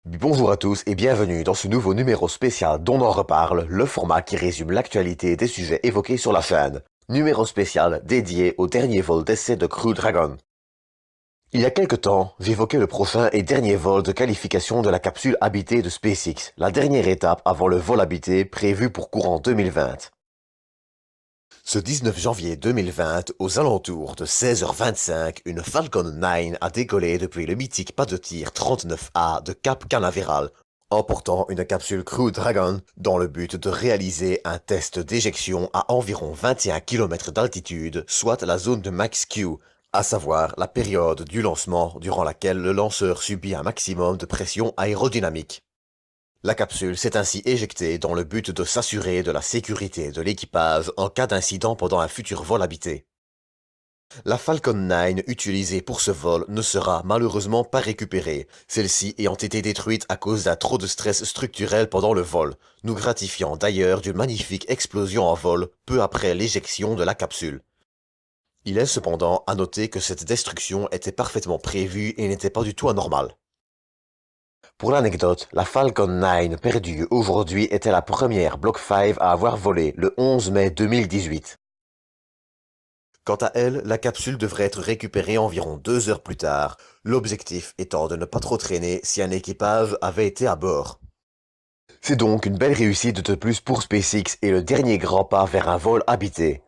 Bonjour à tous et bienvenue dans ce nouveau numéro spécial dont on en reparle, le format qui résume l'actualité des sujets évoqués sur la chaîne. Numéro spécial dédié au dernier vol d'essai de Crew Dragon. Il y a quelque temps, j'évoquais le prochain et dernier vol de qualification de la capsule habitée de SpaceX, la dernière étape avant le vol habité prévu pour courant 2020. Ce 19 janvier 2020, aux alentours de 16h25, une Falcon 9 a décollé depuis le mythique pas de tir 39A de Cap Canaveral, emportant une capsule Crew Dragon dans le but de réaliser un test d'éjection à environ 21 km d'altitude, soit la zone de Max Q, à savoir la période du lancement durant laquelle le lanceur subit un maximum de pression aérodynamique. La capsule s'est ainsi éjectée dans le but de s'assurer de la sécurité de l'équipage en cas d'incident pendant un futur vol habité. La Falcon 9 utilisée pour ce vol ne sera malheureusement pas récupérée, celle-ci ayant été détruite à cause d'un trop de stress structurel pendant le vol, nous gratifiant d'ailleurs d'une magnifique explosion en vol peu après l'éjection de la capsule. Il est cependant à noter que cette destruction était parfaitement prévue et n'était pas du tout anormale. Pour l'anecdote, la Falcon 9 perdue aujourd'hui était la première Block 5 à avoir volé le 11 mai 2018. Quant à elle, la capsule devrait être récupérée environ 2 heures plus tard, l'objectif étant de ne pas trop traîner si un équipage avait été à bord. C'est donc une belle réussite de plus pour SpaceX et le dernier grand pas vers un vol habité.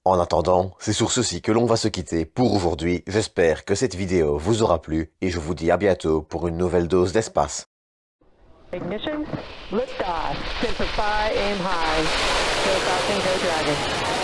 En attendant, c'est sur ceci que l'on va se quitter pour aujourd'hui. J'espère que cette vidéo vous aura plu et je vous dis à bientôt pour une nouvelle dose d'espace. Ignition, liftoff, 10 for 5, aim high, go Falcon, go Dragon.